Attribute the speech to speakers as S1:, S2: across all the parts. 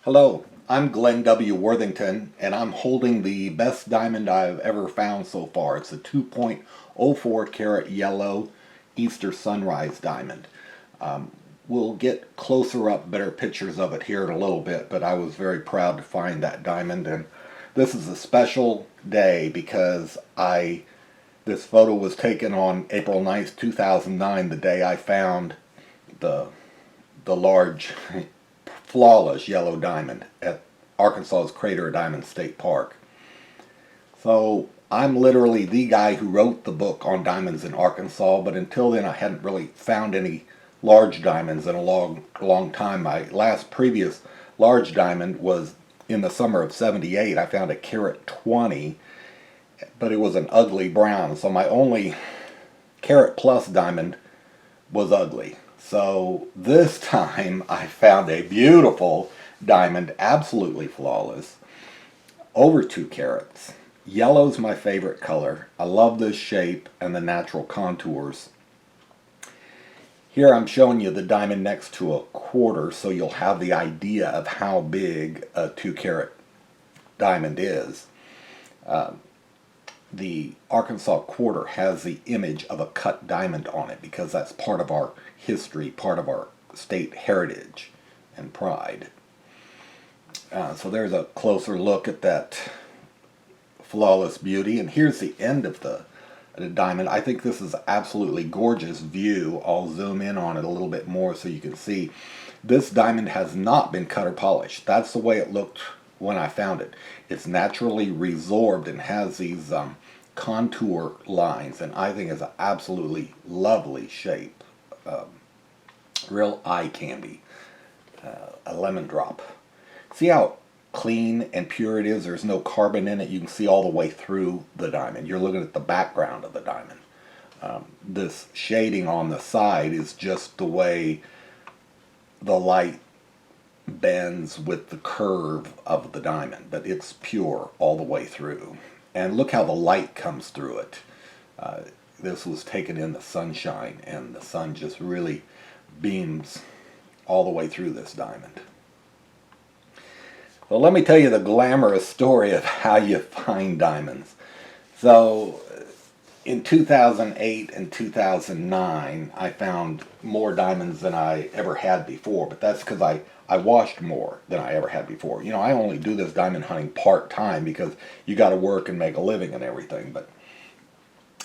S1: Hello, I'm Glenn W. Worthington, and I'm holding the best diamond I've ever found so far. It's a 2.04 karat yellow Easter Sunrise diamond. We'll get closer up, better pictures of it here in a little bit, but I was very proud to find that diamond, and this is a special day because this photo was taken on April 9th, 2009, the day I found the large flawless yellow diamond at Arkansas's Crater Diamond State Park. So I'm literally the guy who wrote the book on diamonds in Arkansas, but until then I hadn't really found any large diamonds in a long time. My last previous large diamond was in the summer of '78. I found a carat 20, but it was an ugly brown. So my only carat plus diamond was ugly. So this time I found a beautiful diamond, absolutely flawless, over 2 carats. Yellow's my favorite color. I love this shape and the natural contours. Here I'm showing you the diamond next to a quarter so you'll have the idea of how big a 2 carat diamond is. The Arkansas quarter has the image of a cut diamond on it because that's part of our history, part of our state heritage and pride. So there's a closer look at that flawless beauty, and here's the end of the diamond. I think this is an absolutely gorgeous view. I'll zoom in on it a little bit more so you can see. This diamond has not been cut or polished. That's the way it looked when I found it. It's naturally resorbed and has these contour lines, and I think it's an absolutely lovely shape. Real eye candy. A lemon drop. See how clean and pure it is? There's no carbon in it. You can see all the way through the diamond. You're looking at the background of the diamond. This shading on the side is just the way the light bends with the curve of the diamond, but it's pure all the way through. And look how the light comes through it. This was taken in the sunshine, and the sun just really beams all the way through this diamond. Well, let me tell you the glamorous story of how you find diamonds. So in 2008 and 2009, I found more diamonds than I ever had before, but that's because I washed more than I ever had before. You know, I only do this diamond hunting part-time because you got to work and make a living and everything. But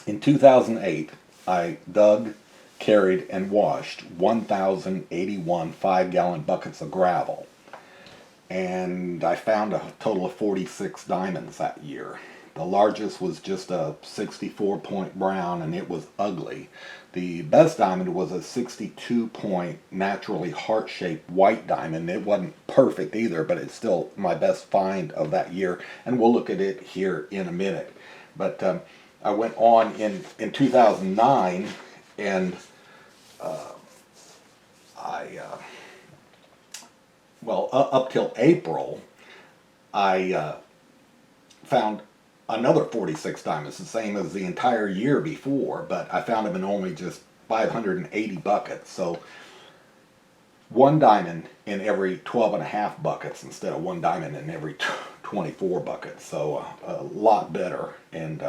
S1: in 2008, I dug, carried, and washed 1,081 5-gallon buckets of gravel. And I found a total of 46 diamonds that year. The largest was just a 64-point brown, and it was ugly. The best diamond was a 62-point naturally heart-shaped white diamond. It wasn't perfect either, but it's still my best find of that year, and we'll look at it here in a minute. But I went on in 2009, and up till April, I found another 46 diamonds, the same as the entire year before, but I found them in only just 580 buckets. So one diamond in every 12 and a half buckets instead of one diamond in every 24 buckets. So a lot better. And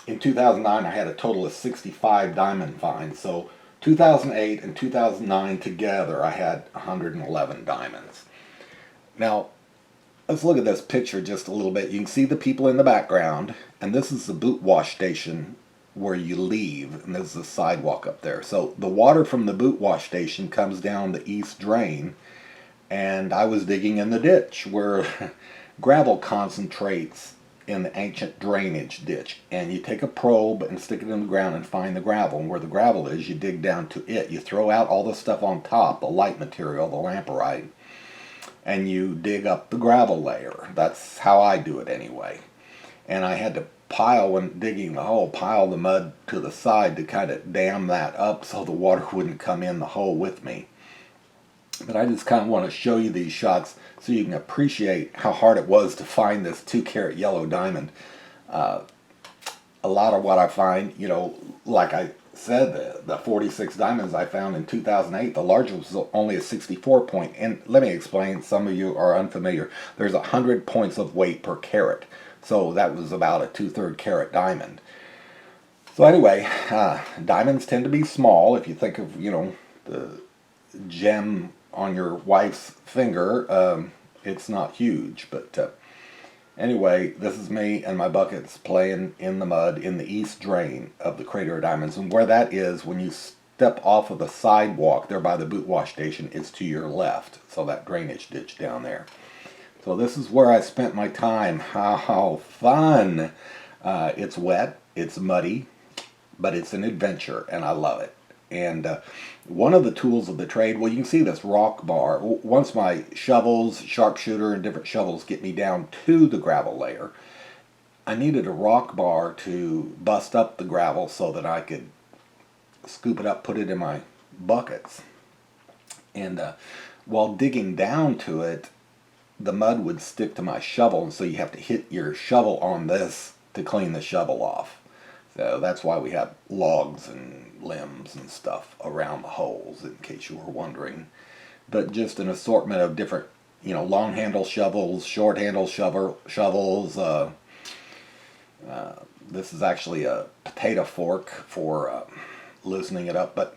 S1: in 2009, I had a total of 65 diamond finds. So 2008 and 2009 together, I had 111 diamonds. Now, let's look at this picture just a little bit. You can see the people in the background, and this is the boot wash station where you leave, and there's the sidewalk up there. So the water from the boot wash station comes down the east drain, and I was digging in the ditch where gravel concentrates in the ancient drainage ditch. And you take a probe and stick it in the ground and find the gravel, and where the gravel is, you dig down to it. You throw out all the stuff on top, the light material, the lamparite, and you dig up the gravel layer. That's how I do it anyway. And I had to when digging the hole, pile the mud to the side to kind of dam that up so the water wouldn't come in the hole with me. But I just kind of want to show you these shots so you can appreciate how hard it was to find this 2-carat yellow diamond. A lot of what I find, you know, like I said, the 46 diamonds I found in 2008, the largest was only a 64 point. And let me explain, some of you are unfamiliar. There's 100 points of weight per carat. So that was about a 2/3 carat diamond. So anyway, diamonds tend to be small. If you think of, the gem on your wife's finger, it's not huge. But anyway, this is me and my buckets playing in the mud in the east drain of the Crater of Diamonds. And where that is, when you step off of the sidewalk there by the boot wash station, is to your left. So that drainage ditch down there. So this is where I spent my time. How fun! It's wet, it's muddy, but it's an adventure, and I love it. And one of the tools of the trade, well, you can see this rock bar. Once my shovels, sharpshooter, and different shovels get me down to the gravel layer, I needed a rock bar to bust up the gravel so that I could scoop it up, put it in my buckets. And while digging down to it, the mud would stick to my shovel, and so you have to hit your shovel on this to clean the shovel off. So that's why we have logs and limbs and stuff around the holes, in case you were wondering. But just an assortment of different, long handle shovels, short handle shovels. This is actually a potato fork for loosening it up. But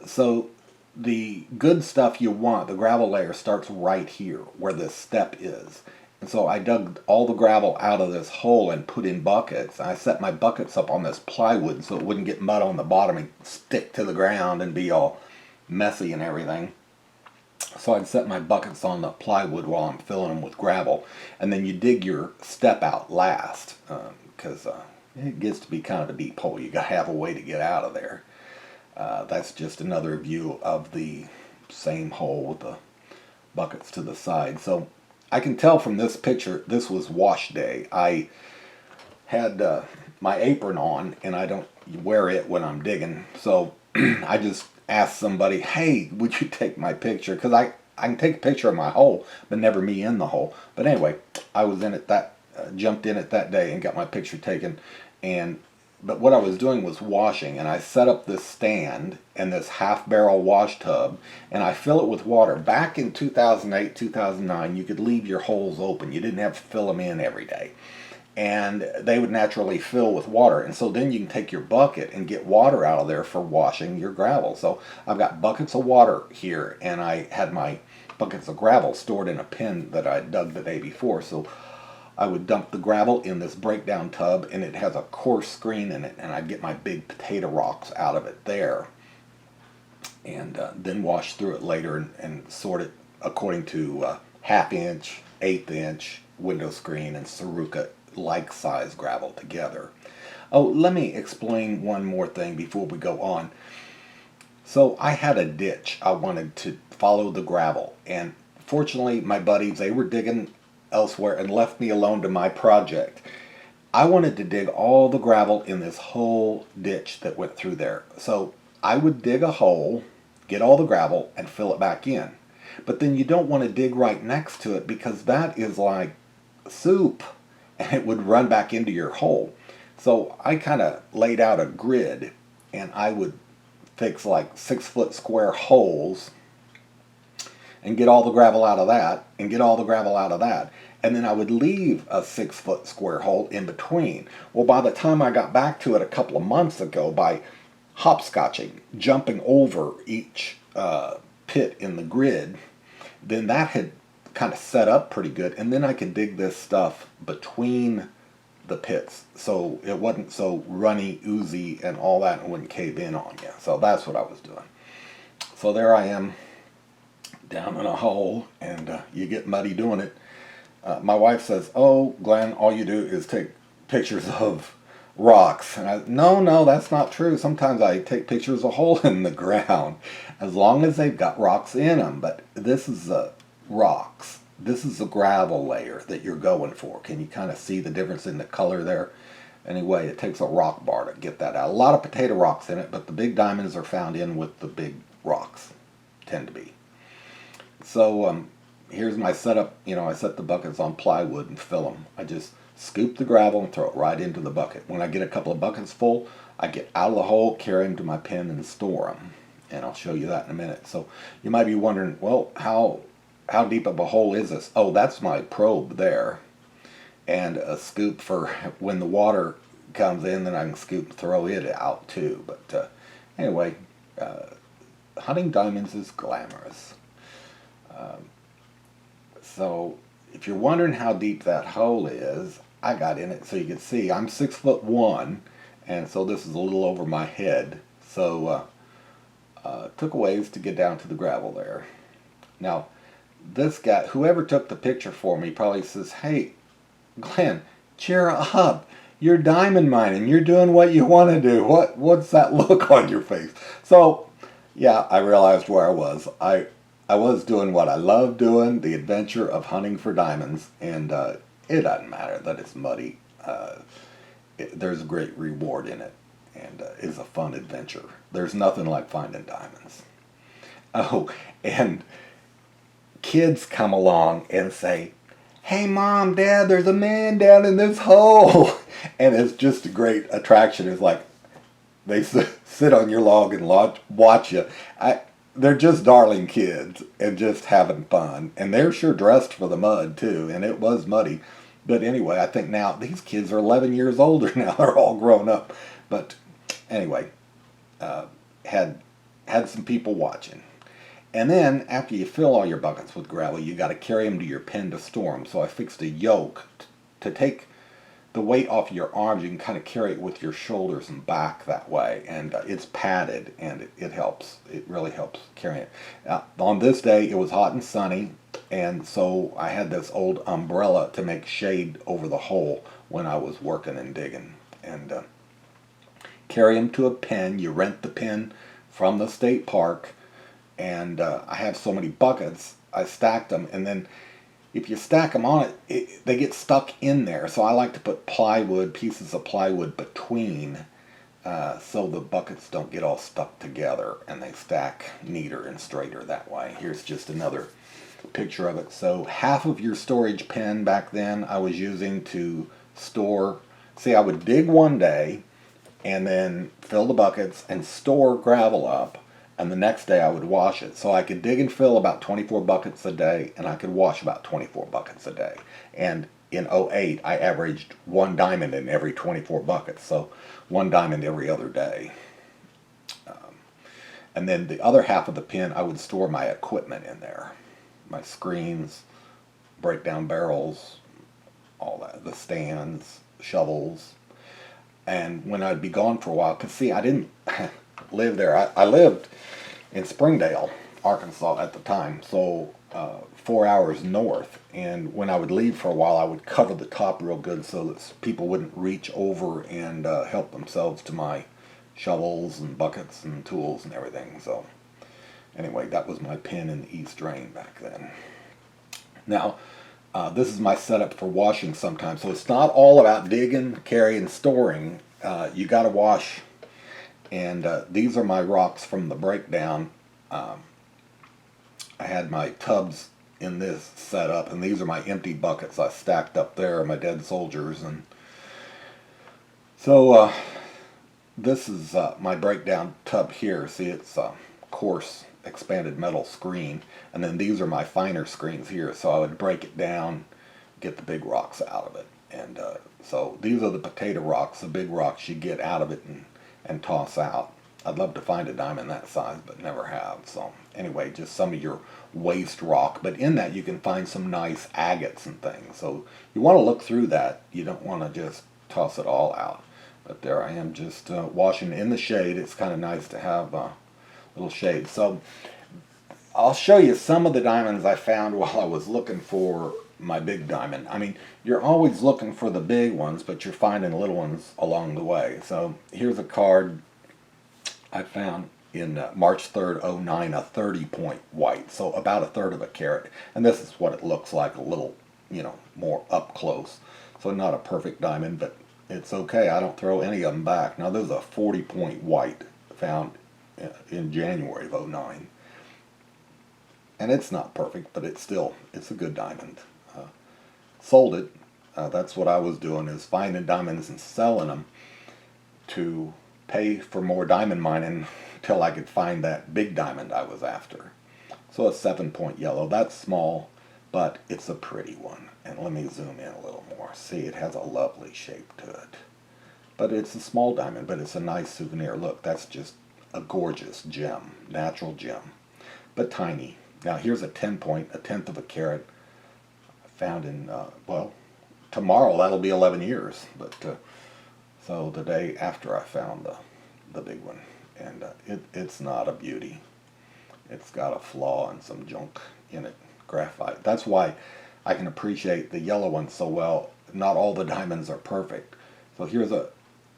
S1: so the good stuff you want, the gravel layer, starts right here where this step is. And so I dug all the gravel out of this hole and put in buckets. I set my buckets up on this plywood so it wouldn't get mud on the bottom and stick to the ground and be all messy and everything. So I'd set my buckets on the plywood while I'm filling them with gravel. And then you dig your step out last, because it gets to be kind of a deep hole. You got to have a way to get out of there. That's just another view of the same hole with the buckets to the side. So I can tell from this picture, this was wash day. I had my apron on, and I don't wear it when I'm digging. So I just asked somebody, hey, would you take my picture? Because I can take a picture of my hole, but never me in the hole. But anyway, I was in it jumped in it that day and got my picture taken. But what I was doing was washing, and I set up this stand and this half-barrel wash tub, and I fill it with water. Back in 2008, 2009, you could leave your holes open. You didn't have to fill them in every day. And they would naturally fill with water. And so then you can take your bucket and get water out of there for washing your gravel. So I've got buckets of water here, and I had my buckets of gravel stored in a pen that I dug the day before. So I would dump the gravel in this breakdown tub, and it has a coarse screen in it, and I'd get my big potato rocks out of it there, and then wash through it later and sort it according to half-inch, eighth-inch window screen and Saruca like size gravel together. Oh, let me explain one more thing before we go on. So I had a ditch. I wanted to follow the gravel, and fortunately my buddies, they were digging elsewhere and left me alone to my project. I wanted to dig all the gravel in this whole ditch that went through there. So I would dig a hole, get all the gravel, and fill it back in. But then you don't want to dig right next to it, because that is like soup, and it would run back into your hole. So I kind of laid out a grid, and I would fix like 6-foot square holes and get all the gravel out of that, and get all the gravel out of that. And then I would leave a 6-foot square hole in between. Well, by the time I got back to it a couple of months ago, by hopscotching, jumping over each pit in the grid, then that had kind of set up pretty good. And then I could dig this stuff between the pits, so it wasn't so runny, oozy, and all that, and wouldn't cave in on you. So that's what I was doing. So there I am, down in a hole, and you get muddy doing it. My wife says, oh, Glenn, all you do is take pictures of rocks. And no, that's not true. Sometimes I take pictures of a hole in the ground, as long as they've got rocks in them. But this is rocks. This is the gravel layer that you're going for. Can you kind of see the difference in the color there? Anyway, it takes a rock bar to get that out. A lot of potato rocks in it, but the big diamonds are found in with the big rocks, tend to be. So here's my setup. I set the buckets on plywood and fill them. I just scoop the gravel and throw it right into the bucket. When I get a couple of buckets full, I get out of the hole, carry them to my pen, and store them. And I'll show you that in a minute. So you might be wondering, well, how deep of a hole is this? Oh, that's my probe there. And a scoop for when the water comes in, then I can scoop and throw it out too. But anyway, hunting diamonds is glamorous. So if you're wondering how deep that hole is, I got in it so you can see. I'm 6'1", and so this is a little over my head. So it took a ways to get down to the gravel there. Now, this guy, whoever took the picture for me, probably says, "Hey, Glenn, cheer up. You're diamond mining. You're doing what you want to do. What's that look on your face?" So, yeah, I realized where I was. I was doing what I love doing, the adventure of hunting for diamonds, and it doesn't matter that it's muddy. There's a great reward in it, and it's a fun adventure. There's nothing like finding diamonds. Oh, and kids come along and say, "Hey, Mom, Dad, there's a man down in this hole." And it's just a great attraction. It's like they sit on your log and watch you. They're just darling kids and just having fun. And they're sure dressed for the mud, too. And it was muddy. But anyway, I think now these kids are 11 years older now. They're all grown up. But anyway, had some people watching. And then after you fill all your buckets with gravel, you got to carry them to your pen to store them. So I fixed a yoke to take the weight off your arms. You can kind of carry it with your shoulders and back that way, and it's padded, and it helps. It really helps carrying it. On this day, it was hot and sunny, and so I had this old umbrella to make shade over the hole when I was working and digging. And carry them to a pen. You rent the pen from the state park, and I have so many buckets, I stacked them, and then if you stack them on it, they get stuck in there. So I like to put pieces of plywood between, so the buckets don't get all stuck together, and they stack neater and straighter that way. Here's just another picture of it. So half of your storage pen back then I was using to store. See, I would dig one day and then fill the buckets and store gravel up, and the next day I would wash it. So I could dig and fill about 24 buckets a day, and I could wash about 24 buckets a day. And in '08, I averaged 1 diamond in every 24 buckets, so 1 diamond every other day. And then the other half of the pen, I would store my equipment in there. My screens, breakdown barrels, all that, the stands, shovels. And when I'd be gone for a while, because see, I didn't live there. I lived in Springdale, Arkansas at the time, so 4 hours north. And when I would leave for a while, I would cover the top real good so that people wouldn't reach over and help themselves to my shovels and buckets and tools and everything. So anyway, that was my pen in the East Drain back then. Now, this is my setup for washing sometimes. So it's not all about digging, carrying, storing. You got to wash. And these are my rocks from the breakdown. I had my tubs in this setup, and these are my empty buckets I stacked up there, my dead soldiers. And so this is my breakdown tub here. See, it's coarse expanded metal screen, and then these are my finer screens here. So I would break it down, get the big rocks out of it. And so these are the potato rocks, the big rocks you get out of it and toss out. I'd love to find a diamond that size, but never have. So anyway, just some of your waste rock. But in that you can find some nice agates and things. So you want to look through that. You don't want to just toss it all out. But there I am, just washing in the shade. It's kind of nice to have a little shade. So I'll show you some of the diamonds I found while I was looking for my big diamond. I mean, you're always looking for the big ones, but you're finding little ones along the way. So here's a card I found in March 3rd, '09, a 30-point white, so about 1/3 of a carat. And this is what it looks like, a little, more up close. So not a perfect diamond, but it's okay. I don't throw any of them back. Now, this is a 40-point white found in January of '09. And it's not perfect, but it's a good diamond. Sold it That's what I was doing, is finding diamonds and selling them to pay for more diamond mining until I could find that big diamond I was after. So a 7-point yellow, that's small, but it's a pretty one. And let me zoom in a little more. See, it has a lovely shape to it. But it's a small diamond, but it's a nice souvenir. Look, that's just a gorgeous gem, natural gem, but tiny. Now here's a 10-point, a tenth of a carat, found in, well, tomorrow that'll be 11 years. But so the day after I found the big one, and it's not a beauty. It's got a flaw and some junk in it, graphite. That's why I can appreciate the yellow one so well. Not all the diamonds are perfect. So here's a,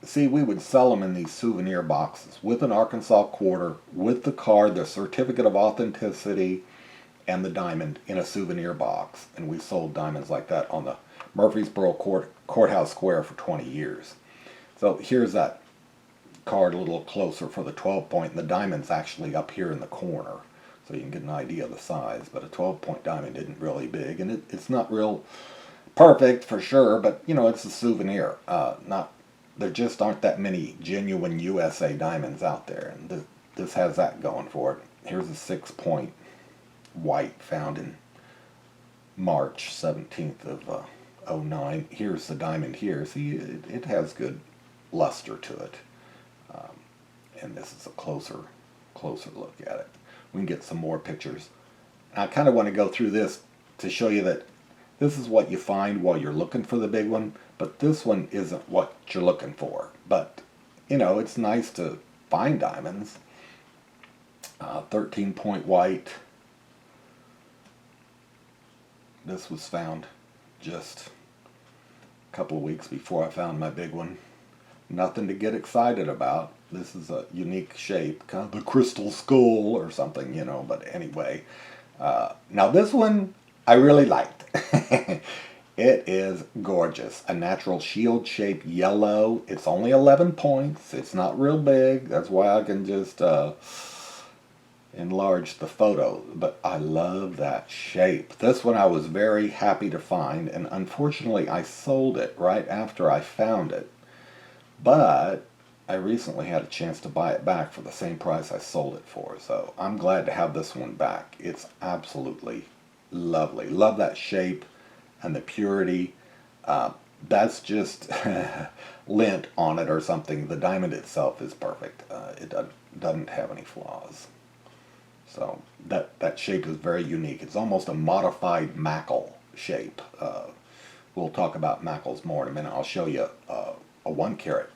S1: see, we would sell them in these souvenir boxes with an Arkansas quarter, with the card, the certificate of authenticity, and the diamond in a souvenir box. And we sold diamonds like that on the Murfreesboro Courthouse Square for 20 years. So here's that card a little closer for the 12-point, and the diamond's actually up here in the corner, so you can get an idea of the size. But a 12-point diamond isn't really big, and it's not real perfect for sure, but you know, it's a souvenir. There just aren't that many genuine USA diamonds out there, and this has that going for it. Here's a 6-point white found in March 17th of 09. Here's the diamond here. See, it has good luster to it. And this is a closer look at it. We can get some more pictures. I kind of want to go through this to show you that this is what you find while you're looking for the big one, but this one isn't what you're looking for. But, you know, it's nice to find diamonds. 13-point white. This was found just a couple of weeks before I found my big one. Nothing to get excited about. This is a unique shape, kind of the crystal skull or something, you know, but anyway. Now this one I really liked. It is gorgeous. A natural shield-shaped yellow. It's only 11 points. It's not real big. That's why I can just enlarge the photo. But I love that shape. This one I was very happy to find, and unfortunately I sold it right after I found it. But I recently had a chance to buy it back for the same price I sold it for, so I'm glad to have this one back. It's absolutely lovely. Love that shape and the purity. That's just lint on it or something. The diamond itself is perfect. It doesn't have any flaws. So that shape is very unique. It's almost a modified mackle shape. We'll talk about mackles more in a minute. I'll show you a 1-carat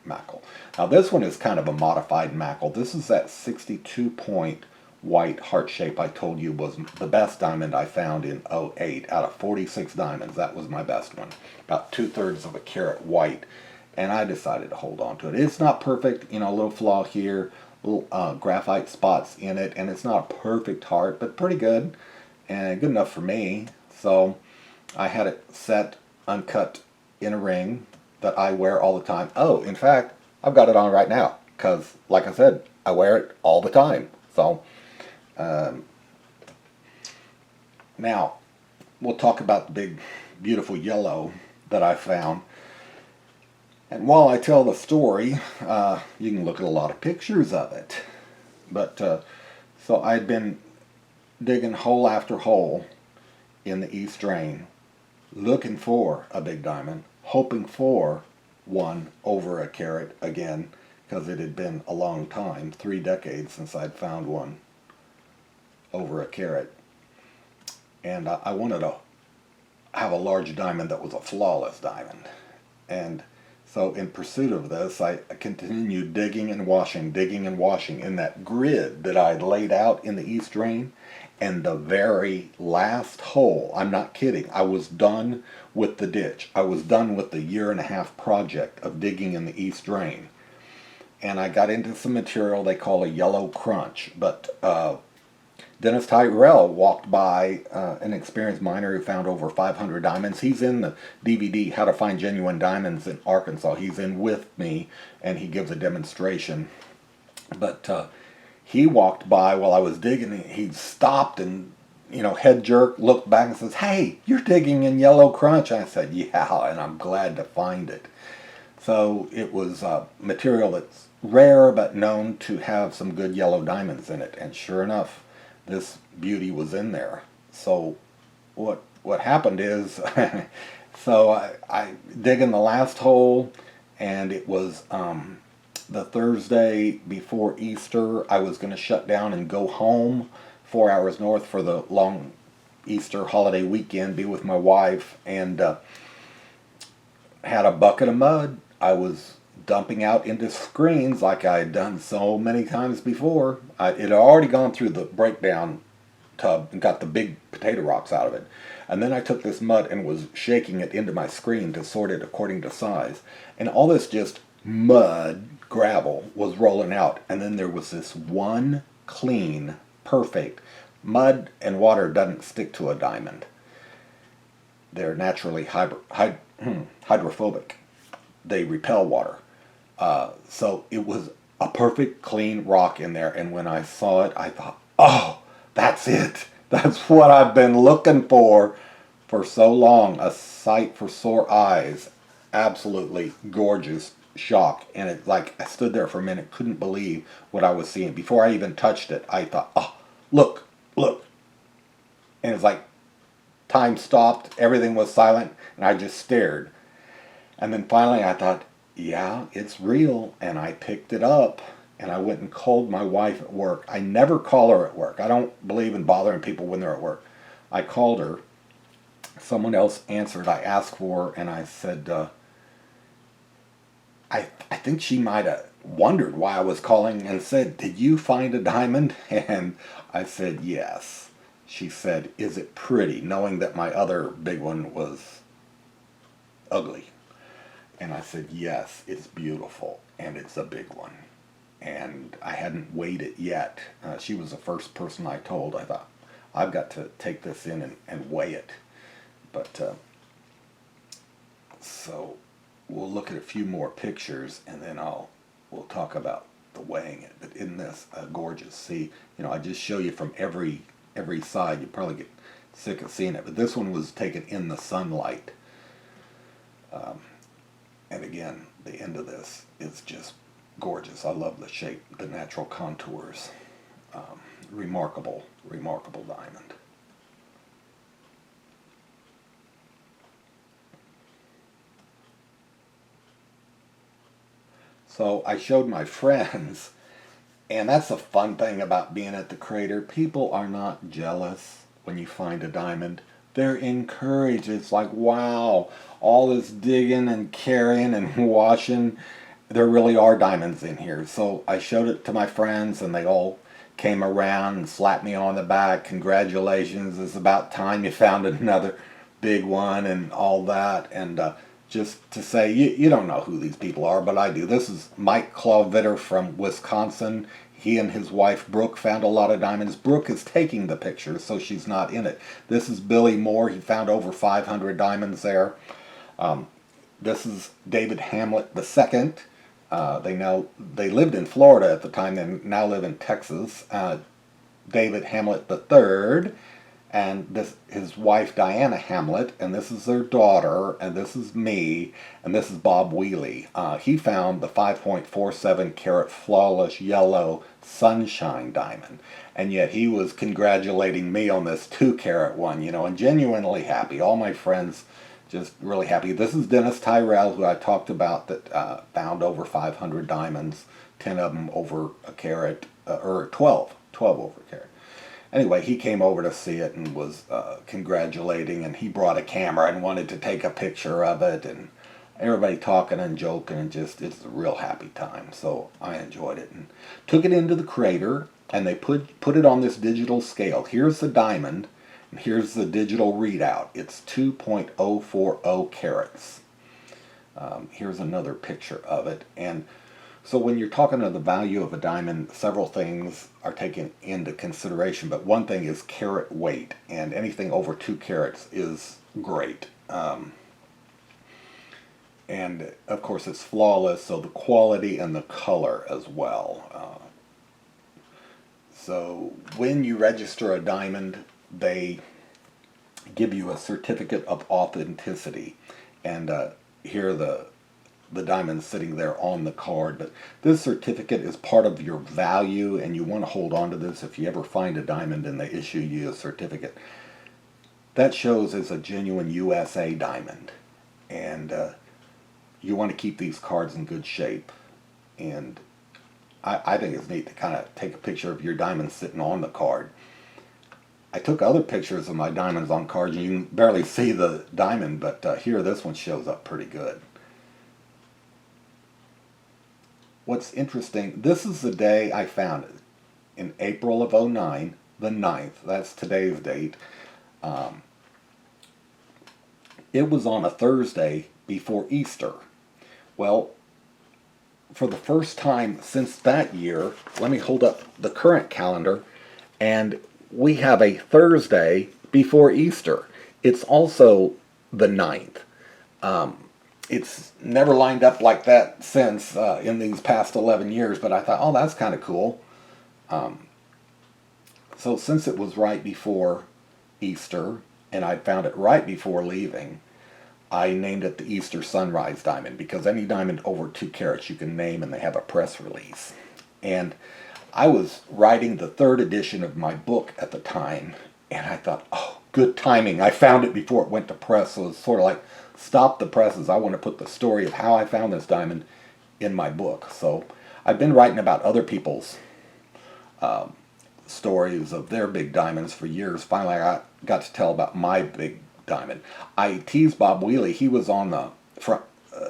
S1: mackle. Now this one is kind of a modified mackle. This is that 62-point white heart shape I told you was the best diamond I found in 08. Out of 46 diamonds, that was my best one. About 2/3 of a carat white. And I decided to hold on to it. It's not perfect, you know, a little flaw here, little graphite spots in it, and it's not a perfect heart, but pretty good, and good enough for me. So I had it set uncut in a ring that I wear all the time. Oh, in fact, I've got it on right now because, like I said, I wear it all the time. So now we'll talk about the big, beautiful yellow that I found. And while I tell the story, you can look at a lot of pictures of it. But so I'd been digging hole after hole in the East Drain, looking for a big diamond, hoping for one over a carat again, because it had been a long time, 3 decades since I'd found one over a carat. And I wanted to have a large diamond that was a flawless diamond. And so in pursuit of this, I continued digging and washing in that grid that I'd laid out in the East Drain. And the very last hole, I'm not kidding, I was done with the ditch. I was done with the 1.5-year project of digging in the East Drain. And I got into some material they call a yellow crunch. But Dennis Tyrell walked by, an experienced miner who found over 500 diamonds. He's in the DVD, How to Find Genuine Diamonds in Arkansas. He's in with me, and he gives a demonstration. But he walked by while I was digging. He stopped and head jerk, looked back and says, "Hey, you're digging in yellow crunch." I said, "Yeah, and I'm glad to find it." So it was material that's rare but known to have some good yellow diamonds in it. And sure enough, this beauty was in there. So what happened is, so I dig in the last hole, and it was the Thursday before Easter. I was going to shut down and go home 4 hours north for the long Easter holiday weekend, be with my wife, and had a bucket of mud I was dumping out into screens like I had done so many times before. It had already gone through the breakdown tub and got the big potato rocks out of it. And then I took this mud and was shaking it into my screen to sort it according to size. And all this just mud, gravel, was rolling out. And then there was this one clean, perfect, mud and water doesn't stick to a diamond. They're naturally hydrophobic. They repel water. So it was a perfect clean rock in there. And when I saw it, I thought, oh, that's it. That's what I've been looking for so long. A sight for sore eyes. Absolutely gorgeous shock. And it's like I stood there for a minute, couldn't believe what I was seeing. Before I even touched it, I thought, oh, look, look. And it's like time stopped, everything was silent, and I just stared. And then finally I thought, yeah, it's real. And I picked it up and I went and called my wife at work. I never call her at work. I don't believe in bothering people when they're at work. I called her. Someone else answered. I asked for her and I said, I think she might have wondered why I was calling and said, "Did you find a diamond?" And I said, "Yes." She said, "Is it pretty?" Knowing that my other big one was ugly. And I said, "Yes, it's beautiful, and it's a big one." And I hadn't weighed it yet. She was the first person I told. I thought, I've got to take this in and weigh it. But, so we'll look at a few more pictures, and then we'll talk about the weighing it. But isn't this gorgeous? See, I just show you from every side. You probably get sick of seeing it. But this one was taken in the sunlight. And again, the end of this is just gorgeous. I love the shape, the natural contours. Remarkable, remarkable diamond. So I showed my friends, and that's the fun thing about being at the crater. People are not jealous when you find a diamond. They're encouraged. It's like, wow, all this digging and carrying and washing, there really are diamonds in here. So I showed it to my friends, and they all came around and slapped me on the back. Congratulations, it's about time you found another big one and all that. And just to say, you don't know who these people are, but I do. This is Mike Clawvitter from Wisconsin. He and his wife Brooke found a lot of diamonds. Brooke is taking the pictures, so she's not in it. This is Billy Moore. He found over 500 diamonds there. This is David Hamlet II. They lived in Florida at the time. They now live in Texas. David Hamlet III, and his wife Diana Hamlet, and this is their daughter, and this is me, and this is Bob Wheely. He found the 5.47 carat flawless yellow sunshine diamond, and yet he was congratulating me on this 2 carat one, and genuinely happy. All my friends just really happy. This is Dennis Tyrell, who I talked about, that found over 500 diamonds, 10 of them over a carat, or 12 over a carat. Anyway, he came over to see it and was congratulating, and he brought a camera and wanted to take a picture of it, and everybody talking and joking, and it's a real happy time. So I enjoyed it and took it into the crater, and they put it on this digital scale. Here's the diamond, and here's the digital readout. It's 2.040 carats. Here's another picture of it. And so when you're talking of the value of a diamond, several things are taken into consideration. But one thing is carat weight, and anything over 2 carats is great. And of course it's flawless, so the quality and the color as well. So when you register a diamond, they give you a certificate of authenticity. And here the diamond sitting there on the card. But this certificate is part of your value, and you want to hold on to this. If you ever find a diamond and they issue you a certificate, that shows it's a genuine USA diamond. And you want to keep these cards in good shape. And I think it's neat to kind of take a picture of your diamond sitting on the card. I took other pictures of my diamonds on cards, and you can barely see the diamond, but here this one shows up pretty good. What's interesting, this is the day I found it. In April of '09, the 9th, that's today's date. It was on a Thursday before Easter. Well, for the first time since that year, let me hold up the current calendar, and we have a Thursday before Easter. It's also the 9th. It's never lined up like that since in these past 11 years, but I thought, oh, that's kind of cool. So since it was right before Easter, and I found it right before leaving, I named it the Easter Sunrise Diamond, because any diamond over 2 carats you can name, and they have a press release. And I was writing the 3rd edition of my book at the time, and I thought, oh, good timing. I found it before it went to press, so it's sort of like, stop the presses. I want to put the story of how I found this diamond in my book. So I've been writing about other people's stories of their big diamonds for years. Finally, I got to tell about my big diamond. I teased Bob Wheely. He was on the front.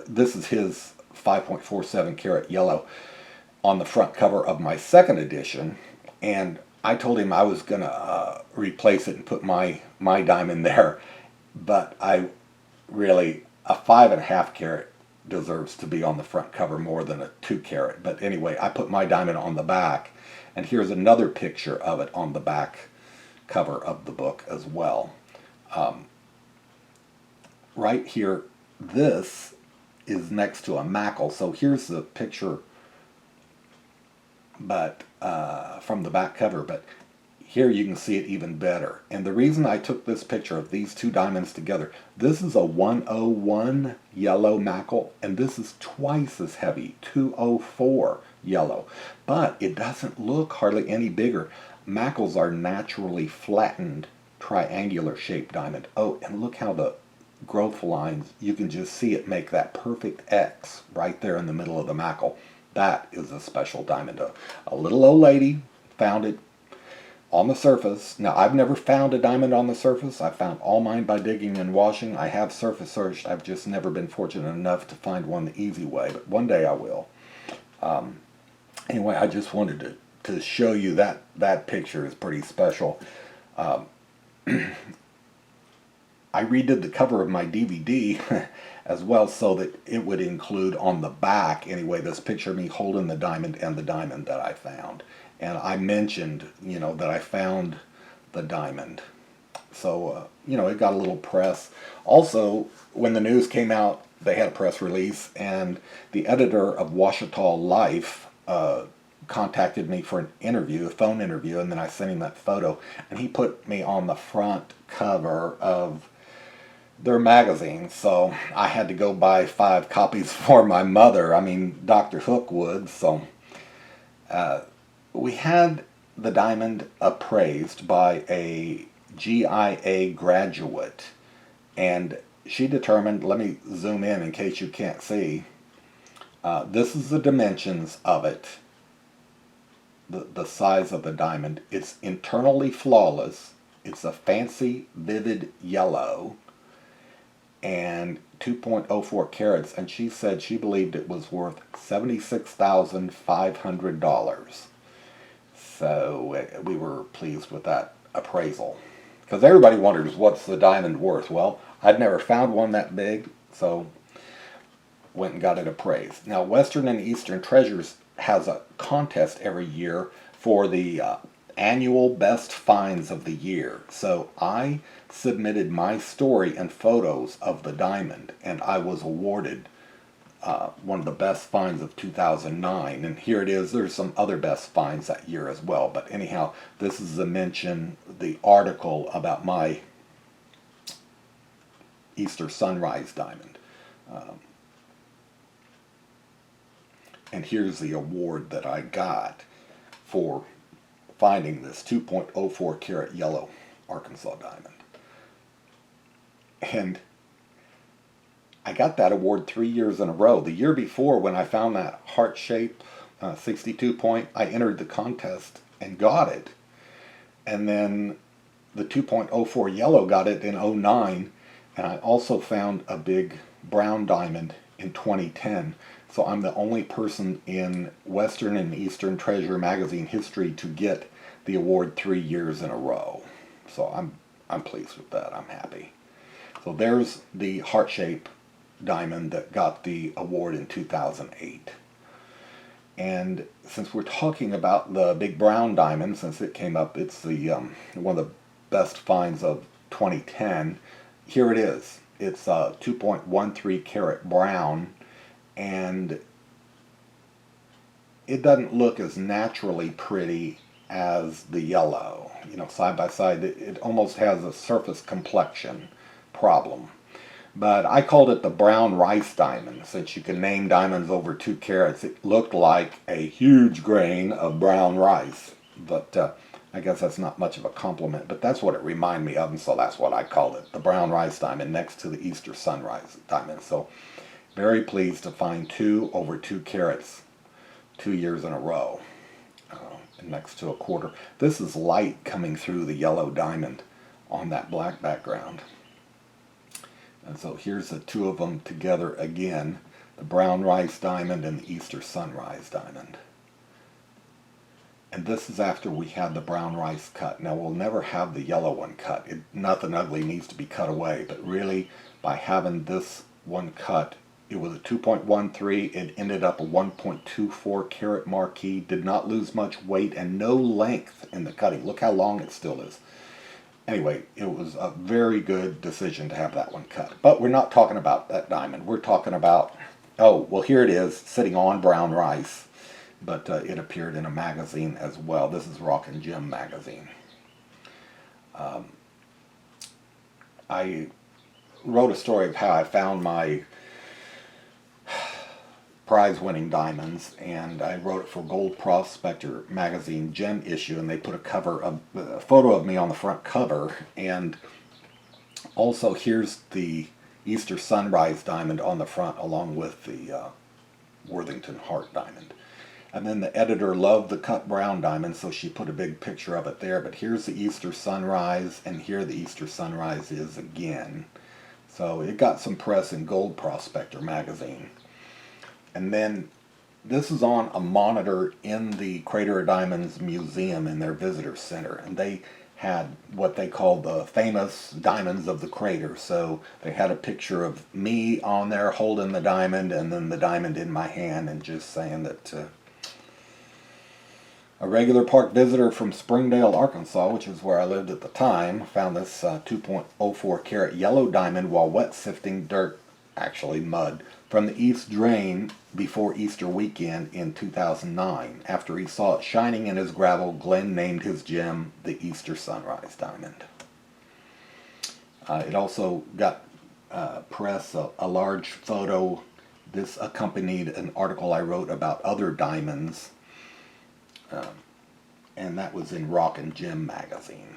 S1: This is his 5.47 carat yellow on the front cover of my 2nd edition, and I told him I was going to replace it and put my diamond there, but I really, a 5.5 carat deserves to be on the front cover more than a 2 carat. But anyway, I put my diamond on the back, and here's another picture of it on the back cover of the book as well. Right here, this is next to a mackle, so here's the picture, but from the back cover, but here you can see it even better. And the reason I took this picture of these 2 diamonds together, this is a 101 yellow mackle, and this is twice as heavy, 204 yellow. But it doesn't look hardly any bigger. Mackles are naturally flattened, triangular shaped diamond. Oh, and look how the growth lines, you can just see it make that perfect X right there in the middle of the mackle. That is a special diamond. A little old lady found it on the surface. Now, I've never found a diamond on the surface. I found all mine by digging and washing. I have surface searched. I've just never been fortunate enough to find one the easy way, but one day I will. Anyway, I just wanted to show you that picture is pretty special. I redid the cover of my DVD as well, so that it would include on the back, anyway, this picture of me holding the diamond and the diamond that I found. And I mentioned, that I found the diamond. So, it got a little press. Also, when the news came out, they had a press release, and the editor of Ouachita Life contacted me for an interview, a phone interview, and then I sent him that photo, and he put me on the front cover of their magazine. So I had to go buy 5 copies for my mother. I mean, Dr. Hook would. So we had the diamond appraised by a GIA graduate, and she determined, let me zoom in case you can't see, this is the dimensions of it, the size of the diamond. It's internally flawless, it's a fancy vivid yellow, and 2.04 carats, and she said she believed it was worth $76,500. So we were pleased with that appraisal, because everybody wonders what's the diamond worth. Well, I'd never found one that big, so went and got it appraised. Now, Western and Eastern Treasures has a contest every year for the annual best finds of the year. So I submitted my story and photos of the diamond, and I was awarded one of the best finds of 2009. And here it is. There's some other best finds that year as well. But anyhow, this is the article about my Easter sunrise diamond. And here's the award that I got for finding this 2.04 karat yellow Arkansas diamond. And I got that award 3 years in a row. The year before, when I found that heart-shaped 62 point, I entered the contest and got it. And then the 2.04 yellow got it in '09. And I also found a big brown diamond in 2010. So I'm the only person in Western and Eastern Treasure magazine history to get the award 3 years in a row. So I'm pleased with that. I'm happy. So there's the heart-shaped diamond that got the award in 2008. And since we're talking about the big brown diamond, since it came up, it's the one of the best finds of 2010. Here it is. It's 2.13 karat brown, and it doesn't look as naturally pretty as the yellow. You know, side by side, it almost has a surface complexion problem. But I called it the brown rice diamond. Since you can name diamonds over 2 carats, it looked like a huge grain of brown rice. But I guess that's not much of a compliment, but that's what it reminded me of, and so that's what I called it, the brown rice diamond, next to the Easter sunrise diamond. So very pleased to find 2 over 2 carats 2 years in a row, next to a quarter. This is light coming through the yellow diamond on that black background. And so here's the 2 of them together again, the brown rice diamond and the Easter sunrise diamond. And this is after we had the brown rice cut. Now we'll never have the yellow one cut. Nothing ugly needs to be cut away, but really by having this one cut, it was a 2.13, it ended up a 1.24 karat marquee, did not lose much weight and no length in the cutting. Look how long it still is. Anyway, it was a very good decision to have that one cut. But we're not talking about that diamond. We're talking about, oh, well, here it is, sitting on brown rice. But it appeared in a magazine as well. This is Rock and Gem magazine. I wrote a story of how I found my prize-winning diamonds, and I wrote it for Gold Prospector magazine gem issue, and they put a photo of me on the front cover, and also here's the Easter sunrise diamond on the front along with the Worthington heart diamond. And then the editor loved the cut brown diamond, so she put a big picture of it there, but here's the Easter sunrise, and here the Easter sunrise is again. So it got some press in Gold Prospector magazine. And then this is on a monitor in the Crater of Diamonds Museum in their visitor center. And they had what they called the famous diamonds of the crater. So they had a picture of me on there holding the diamond and then the diamond in my hand and just saying that a regular park visitor from Springdale, Arkansas, which is where I lived at the time, found this 2.04 karat yellow diamond while wet sifting dirt, actually mud, from the East Drain before Easter weekend in 2009. After he saw it shining in his gravel, Glenn named his gem the Easter Sunrise Diamond. It also got press, a large photo. This accompanied an article I wrote about other diamonds, and that was in Rock and Gem magazine.